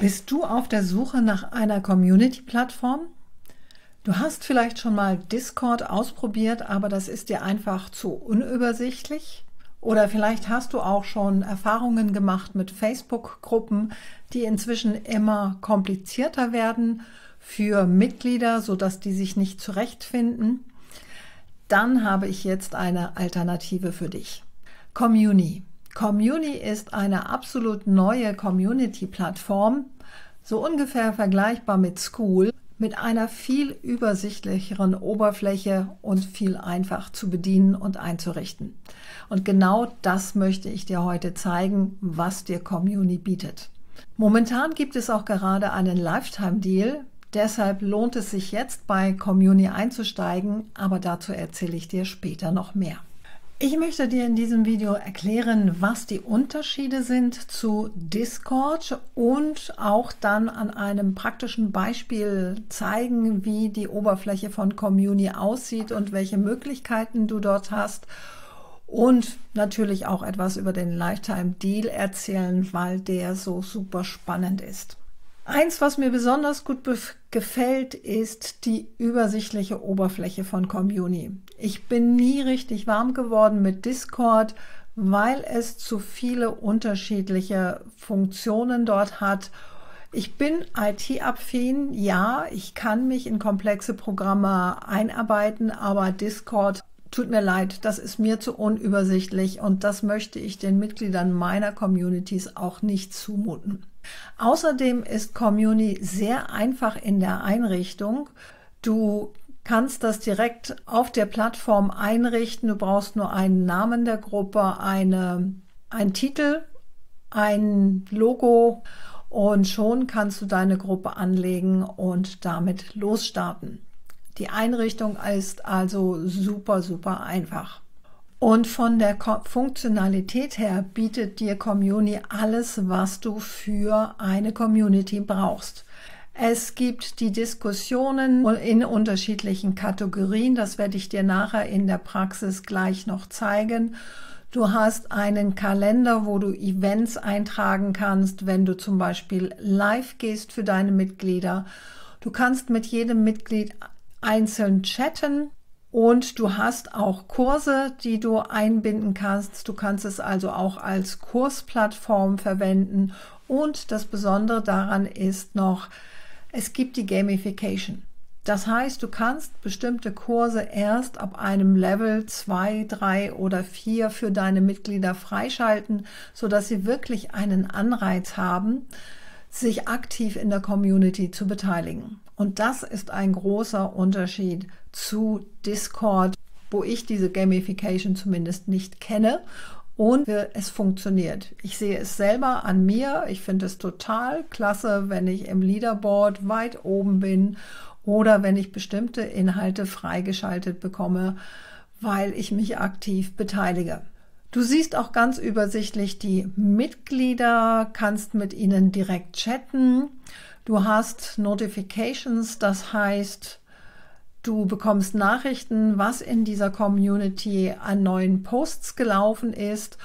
Bist du auf der Suche nach einer Community-Plattform? Du hast vielleicht schon mal Discord ausprobiert, aber das ist dir einfach zu unübersichtlich. Oder vielleicht hast du auch schon Erfahrungen gemacht mit Facebook-Gruppen, die inzwischen immer komplizierter werden für Mitglieder, sodass die sich nicht zurechtfinden. Dann habe ich jetzt eine Alternative für dich. Comuni. Comuni ist eine absolut neue Community-Plattform, so ungefähr vergleichbar mit Skool, mit einer viel übersichtlicheren Oberfläche und viel einfach zu bedienen und einzurichten. Und genau das möchte ich dir heute zeigen, was dir Comuni bietet. Momentan gibt es auch gerade einen Lifetime-Deal, deshalb lohnt es sich jetzt bei Comuni einzusteigen, aber dazu erzähle ich dir später noch mehr. Ich möchte dir in diesem Video erklären, was die Unterschiede sind zu Discord und auch dann an einem praktischen Beispiel zeigen, wie die Oberfläche von Comuni aussieht und welche Möglichkeiten du dort hast. Und natürlich auch etwas über den Lifetime Deal erzählen, weil der so super spannend ist. Eins, was mir besonders gut gefällt, ist die übersichtliche Oberfläche von Comuni. Ich bin nie richtig warm geworden mit Discord, weil es zu viele unterschiedliche Funktionen dort hat. Ich bin IT-affin, ja, ich kann mich in komplexe Programme einarbeiten, aber Discord, tut mir leid, das ist mir zu unübersichtlich und das möchte ich den Mitgliedern meiner Communities auch nicht zumuten. Außerdem ist Comuni sehr einfach in der Einrichtung. Du kannst das direkt auf der Plattform einrichten. Du brauchst nur einen Namen der Gruppe, einen Titel, ein Logo und schon kannst du deine Gruppe anlegen und damit losstarten. Die Einrichtung ist also super, super einfach. Und von der Funktionalität her bietet dir Comuni alles, was du für eine Community brauchst. Es gibt die Diskussionen in unterschiedlichen Kategorien, das werde ich dir nachher in der Praxis gleich noch zeigen. Du hast einen Kalender, wo du Events eintragen kannst, wenn du zum Beispiel live gehst für deine Mitglieder. Du kannst mit jedem Mitglied einzeln chatten. Und du hast auch Kurse, die du einbinden kannst. Du kannst es also auch als Kursplattform verwenden. Und das Besondere daran ist noch, es gibt die Gamification. Das heißt, du kannst bestimmte Kurse erst ab einem Level 2, 3 oder 4 für deine Mitglieder freischalten, sodass sie wirklich einen Anreiz haben, sich aktiv in der Community zu beteiligen. Und das ist ein großer Unterschied zu Discord, wo ich diese Gamification zumindest nicht kenne und es funktioniert. Ich sehe es selber an mir. Ich finde es total klasse, wenn ich im Leaderboard weit oben bin oder wenn ich bestimmte Inhalte freigeschaltet bekomme, weil ich mich aktiv beteilige. Du siehst auch ganz übersichtlich die Mitglieder, kannst mit ihnen direkt chatten. Du hast Notifications, das heißt, du bekommst Nachrichten, was in dieser Community an neuen Posts gelaufen ist.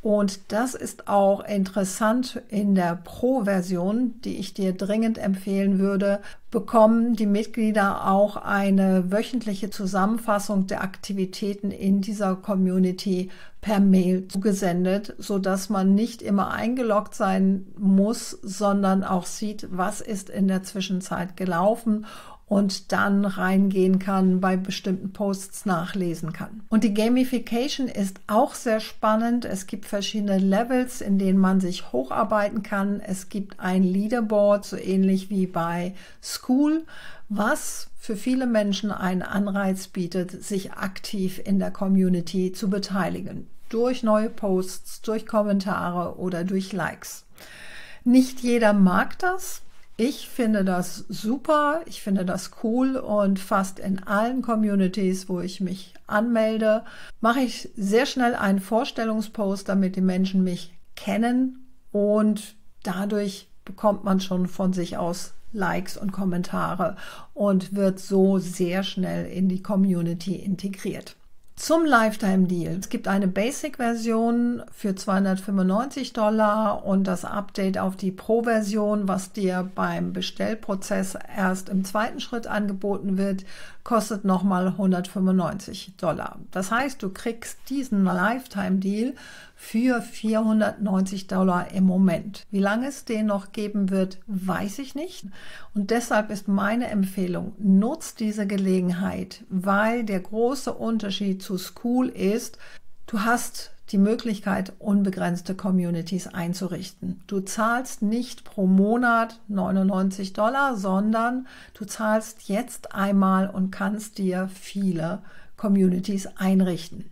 Und das ist auch interessant in der Pro-Version, die ich dir dringend empfehlen würde, bekommen die Mitglieder auch eine wöchentliche Zusammenfassung der Aktivitäten in dieser Community per Mail zugesendet, sodass man nicht immer eingeloggt sein muss, sondern auch sieht, was ist in der Zwischenzeit gelaufen und dann reingehen kann, bei bestimmten Posts nachlesen kann. Und die Gamification ist auch sehr spannend. Es gibt verschiedene Levels, in denen man sich hocharbeiten kann. Es gibt ein Leaderboard, so ähnlich wie bei Skool, was für viele Menschen einen Anreiz bietet, sich aktiv in der Community zu beteiligen. Durch neue Posts, durch Kommentare oder durch Likes. Nicht jeder mag das. Ich finde das super, ich finde das cool und fast in allen Communities, wo ich mich anmelde, mache ich sehr schnell einen Vorstellungspost, damit die Menschen mich kennen und dadurch bekommt man schon von sich aus Likes und Kommentare und wird so sehr schnell in die Community integriert. Zum Lifetime Deal. Es gibt eine Basic-Version für $295 und das Update auf die Pro-Version, was dir beim Bestellprozess erst im zweiten Schritt angeboten wird, kostet nochmal $195. Das heißt, du kriegst diesen Lifetime Deal für $490 im Moment. Wie lange es den noch geben wird, weiß ich nicht. Und deshalb ist meine Empfehlung, nutzt diese Gelegenheit, weil der große Unterschied zu Skool ist, du hast die Möglichkeit, unbegrenzte Communities einzurichten. Du zahlst nicht pro Monat $99, sondern du zahlst jetzt einmal und kannst dir viele Communities einrichten.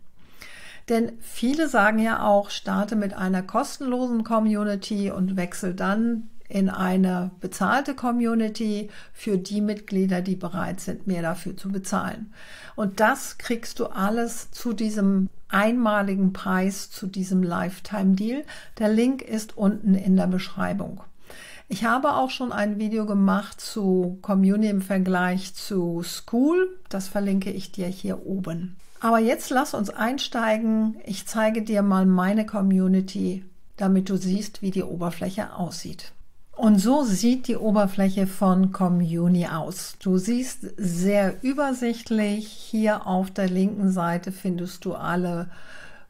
Denn viele sagen ja auch, starte mit einer kostenlosen Community und wechsel dann in eine bezahlte Community für die Mitglieder, die bereit sind, mehr dafür zu bezahlen. Und das kriegst du alles zu diesem einmaligen Preis, zu diesem Lifetime Deal. Der Link ist unten in der Beschreibung. Ich habe auch schon ein Video gemacht zu Community im Vergleich zu Skool. Das verlinke ich dir hier oben. Aber jetzt lass uns einsteigen. Ich zeige dir mal meine Community, damit du siehst, wie die Oberfläche aussieht. Und so sieht die Oberfläche von Comuni aus. Du siehst sehr übersichtlich. Hier auf der linken Seite findest du alle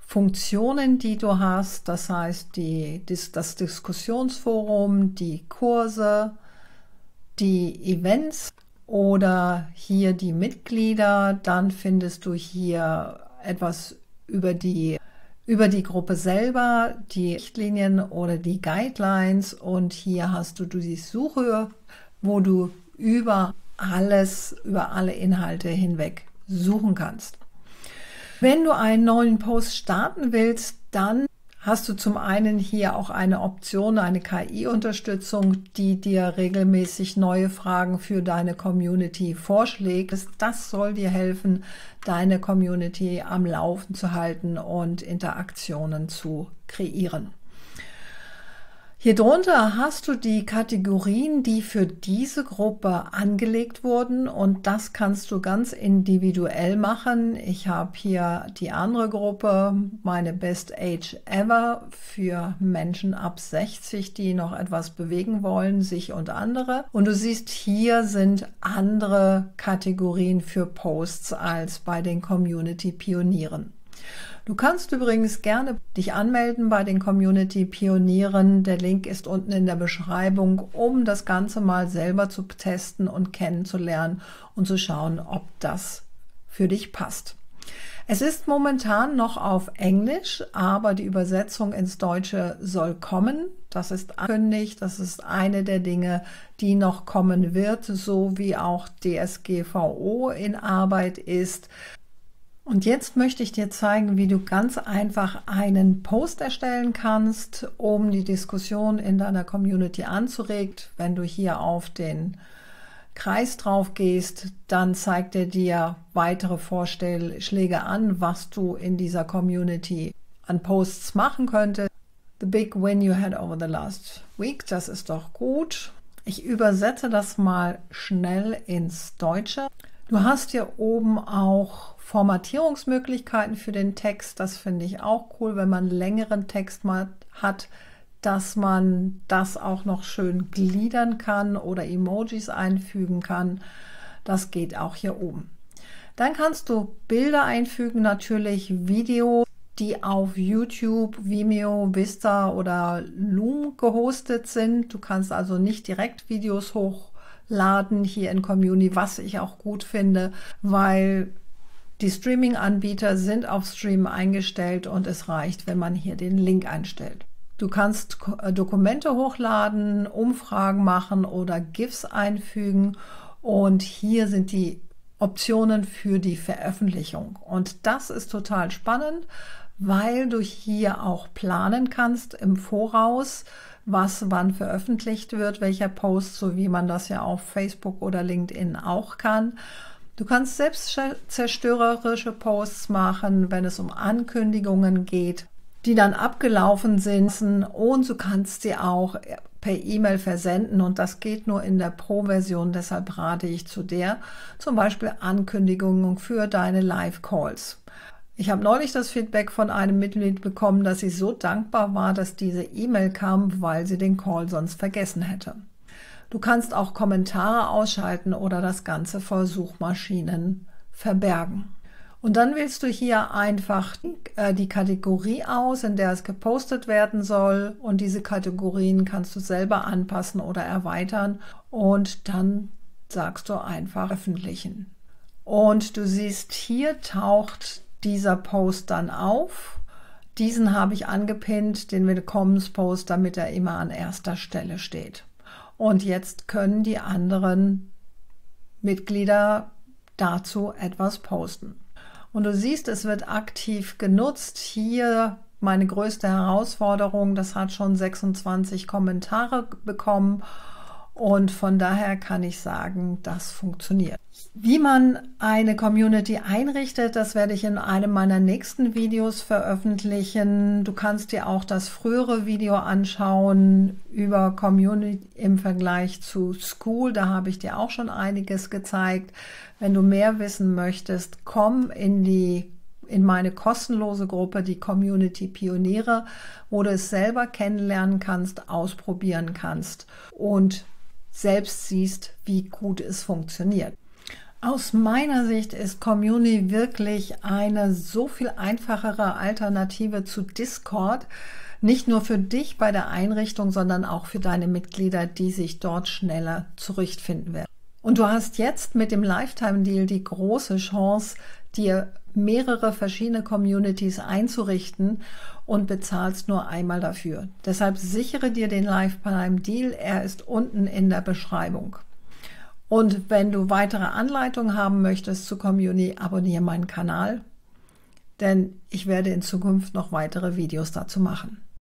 Funktionen, die du hast. Das heißt, das Diskussionsforum, die Kurse, die Events oder hier die Mitglieder. Dann findest du hier etwas über die Gruppe selber, die Richtlinien oder die Guidelines, und hier hast du die Suche, wo du über alle Inhalte hinweg suchen kannst. Wenn du einen neuen Post starten willst, dann hast du zum einen hier auch eine Option, eine KI-Unterstützung, die dir regelmäßig neue Fragen für deine Community vorschlägt. Das soll dir helfen, deine Community am Laufen zu halten und Interaktionen zu kreieren. Hier drunter hast du die Kategorien, die für diese Gruppe angelegt wurden, und das kannst du ganz individuell machen. Ich habe hier die andere Gruppe, meine Best Age Ever, für Menschen ab 60, die noch etwas bewegen wollen, sich und andere. Und du siehst, hier sind andere Kategorien für Posts als bei den Community-Pionieren. Du kannst übrigens gerne dich anmelden bei den Community-Pionieren. Der Link ist unten in der Beschreibung, um das Ganze mal selber zu testen und kennenzulernen und zu schauen, ob das für dich passt. Es ist momentan noch auf Englisch, aber die Übersetzung ins Deutsche soll kommen. Das ist angekündigt. Das ist eine der Dinge, die noch kommen wird, so wie auch DSGVO in Arbeit ist. Und jetzt möchte ich dir zeigen, wie du ganz einfach einen Post erstellen kannst, um die Diskussion in deiner Community anzuregen. Wenn du hier auf den Kreis drauf gehst, dann zeigt er dir weitere Vorschläge an, was du in dieser Community an Posts machen könntest. The big win you had over the last week, das ist doch gut. Ich übersetze das mal schnell ins Deutsche. Du hast hier oben auch Formatierungsmöglichkeiten für den Text. Das finde ich auch cool, wenn man längeren Text mal hat, dass man das auch noch schön gliedern kann oder Emojis einfügen kann. Das geht auch hier oben. Dann kannst du Bilder einfügen, natürlich Videos, die auf YouTube, Vimeo, Vista oder Loom gehostet sind. Du kannst also nicht direkt Videos hochladen hier in Comuni, was ich auch gut finde, weil die Streaming-Anbieter sind auf Stream eingestellt und es reicht, wenn man hier den Link einstellt. Du kannst Dokumente hochladen, Umfragen machen oder GIFs einfügen, und hier sind die Optionen für die Veröffentlichung. Und das ist total spannend, weil du hier auch planen kannst im Voraus, was wann veröffentlicht wird, welcher Post, so wie man das ja auf Facebook oder LinkedIn auch kann. Du kannst selbstzerstörerische Posts machen, wenn es um Ankündigungen geht, die dann abgelaufen sind, und du kannst sie auch per E-Mail versenden, und das geht nur in der Pro-Version, deshalb rate ich zu der. Zum Beispiel Ankündigungen für deine Live-Calls. Ich habe neulich das Feedback von einem Mitglied bekommen, dass sie so dankbar war, dass diese E-Mail kam, weil sie den Call sonst vergessen hätte. Du kannst auch Kommentare ausschalten oder das Ganze vor Suchmaschinen verbergen. Und dann wählst du hier einfach die Kategorie aus, in der es gepostet werden soll. Und diese Kategorien kannst du selber anpassen oder erweitern. Und dann sagst du einfach öffentlichen. Und du siehst, hier taucht dieser Post dann auf. Diesen habe ich angepinnt, den Willkommenspost, damit er immer an erster Stelle steht. Und jetzt können die anderen Mitglieder dazu etwas posten. Und du siehst, es wird aktiv genutzt. Hier meine größte Herausforderung, das hat schon 26 Kommentare bekommen. Und von daher kann ich sagen, das funktioniert. Wie man eine Community einrichtet, das werde ich in einem meiner nächsten Videos veröffentlichen. Du kannst dir auch das frühere Video anschauen über Community im Vergleich zu Skool. Da habe ich dir auch schon einiges gezeigt. Wenn du mehr wissen möchtest, komm in meine kostenlose Gruppe, die Community Pioniere, wo du es selber kennenlernen kannst, ausprobieren kannst und selbst siehst, wie gut es funktioniert. Aus meiner Sicht ist Community wirklich eine so viel einfachere Alternative zu Discord. Nicht nur für dich bei der Einrichtung, sondern auch für deine Mitglieder, die sich dort schneller zurechtfinden werden. Und du hast jetzt mit dem Lifetime-Deal die große Chance, dir mehrere verschiedene Communities einzurichten und bezahlst nur einmal dafür. Deshalb sichere dir den Lifetime-Deal, er ist unten in der Beschreibung. Und wenn du weitere Anleitungen haben möchtest zu Community, abonniere meinen Kanal, denn ich werde in Zukunft noch weitere Videos dazu machen.